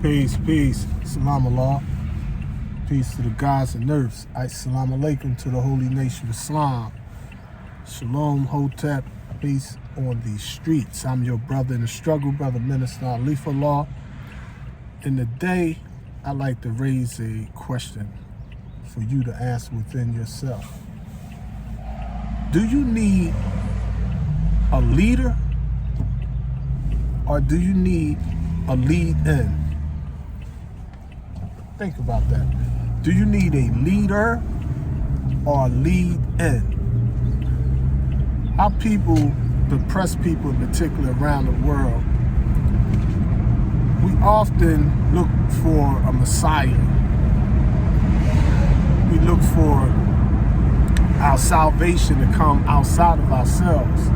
Peace, peace. Salam Allah. Peace to the gods and earths. Assalamu alaikum to the holy nation of Islam. Shalom, Hotep. Peace on the streets. I'm your brother in the struggle, Brother Minister Alifullah. In the day, I'd like to raise a question for you to answer within yourself. Do you need a leader, or do you need a lead-in? Think about that. Do you need a leader or a lead-in? How people, depressed people in particular around the world, we often look for a Messiah. We look for our salvation to come outside of ourselves.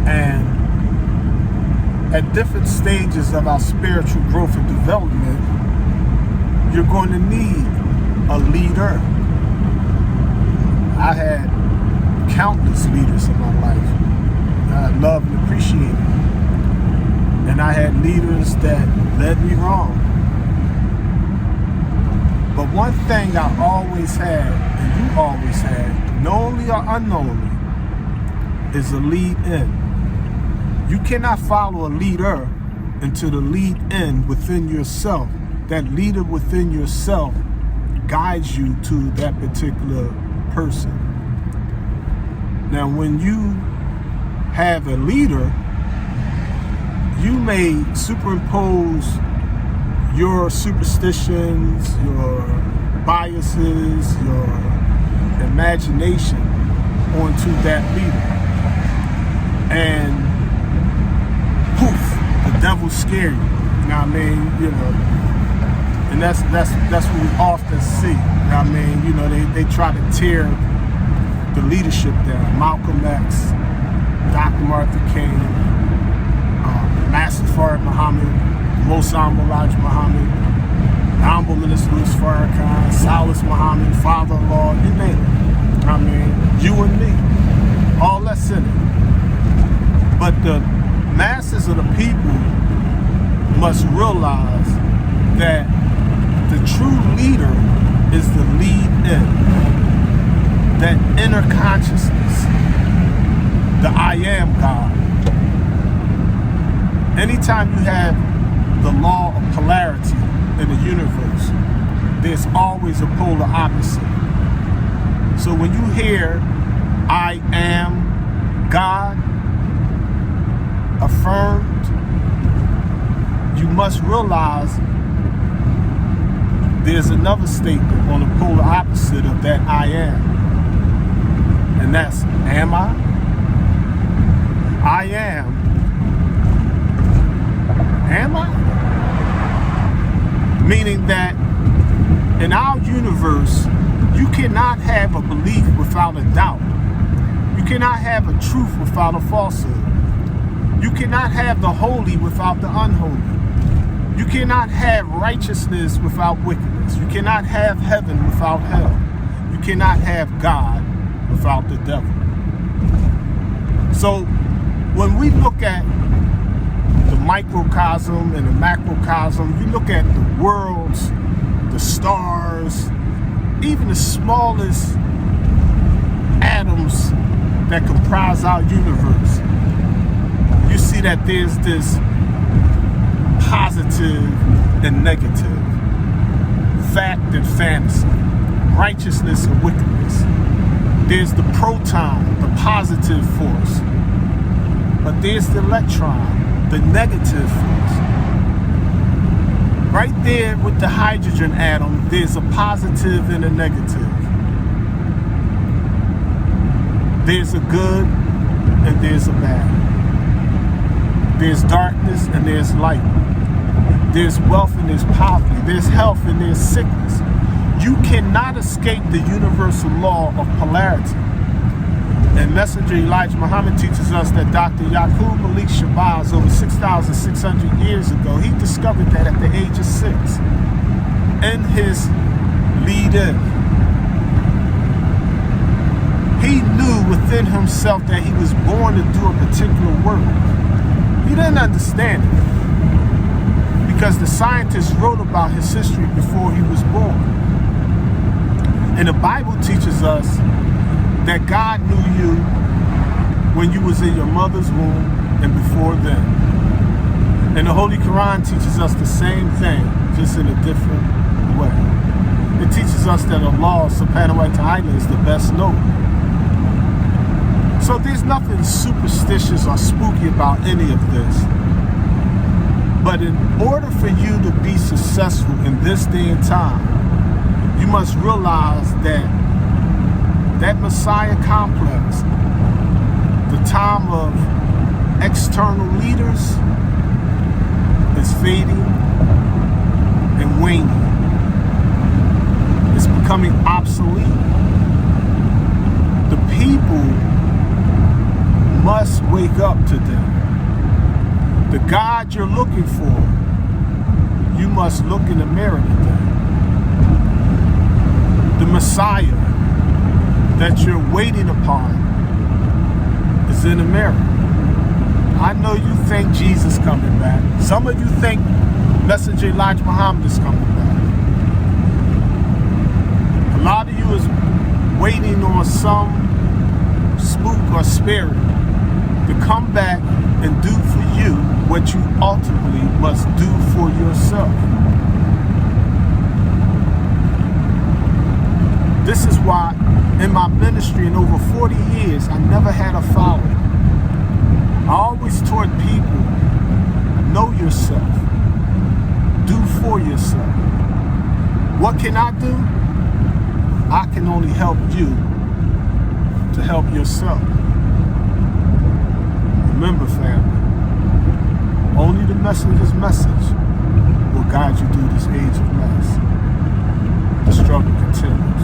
And at different stages of our spiritual growth and development, you're going to need a leader. I had countless leaders in my life I loved and appreciated. And I had leaders that led me wrong. But one thing I always had, and you always had, knowingly or unknowingly, is a lead-in. You cannot follow a leader until the lead-in within yourself. That leader within yourself guides you to that particular person. Now, when you have a leader, you may superimpose your superstitions, your biases, your imagination onto that leader. And poof, the devil scare you. You know what I mean? You know, and that's what we often see. You know what I mean? You know, they try to tear the leadership down. Malcolm X, Dr. Martin King, Master Fard Muhammad, Mosam Elijah Muhammad, Honorable Minister Louis Farrakhan, Salas Muhammad, father-in-law, you name it. I mean, you and me, all that's in it. But the masses of the people must realize that the true leader is the lead-in, that inner consciousness, the I am God. Anytime you have the law of polarity in the universe, there's always a polar opposite. So when you hear I am God affirmed, you must realize there's another statement on the polar opposite of that I am. And that's, am I? I am. Am I? Meaning that in our universe, you cannot have a belief without a doubt. You cannot have a truth without a falsehood. You cannot have the holy without the unholy. You cannot have righteousness without wickedness. You cannot have heaven without hell. You cannot have God without the devil. So when we look at the microcosm and the macrocosm, you look at the worlds, the stars, even the smallest atoms that comprise our universe, you see that there's this positive and negative, fact and fantasy, righteousness and wickedness. There's the proton, the positive force, but there's the electron, the negative force. Right there with the hydrogen atom, there's a positive and a negative. There's a good and there's a bad. There's darkness and there's light. There's wealth and there's poverty. There's health and there's sickness. You cannot escape the universal law of polarity. And Messenger Elijah Muhammad teaches us that Dr. Yaqub Malik Shabazz, over 6,600 years ago, he discovered that at the age of 6. In his lead-in, he knew within himself that he was born to do a particular work. He didn't understand it. because the scientists wrote about his history before he was born. And the Bible teaches us that God knew you when you was in your mother's womb and before then. And the Holy Quran teaches us the same thing, just in a different way. It teaches us that Allah subhanahu wa ta'ala is the best knower. So there's nothing superstitious or spooky about any of this. But in order for you to be successful in this day and time, you must realize that that Messiah complex, the time of external leaders, is fading and waning. It's becoming obsolete. The people must wake up to them. The God you're looking for, you must look in the mirror today. The Messiah that you're waiting upon is in the mirror. I know you think Jesus is coming back. Some of you think Messenger Elijah Muhammad is coming back. A lot of you is waiting on some spook or spirit to come back and do for you what you ultimately must do for yourself. This is why in my ministry in over 40 years, I never had a following. I always taught people, know yourself, do for yourself. What can I do? I can only help you to help yourself. Remember, family, only the messenger's message will guide you through this age of mass. The struggle continues.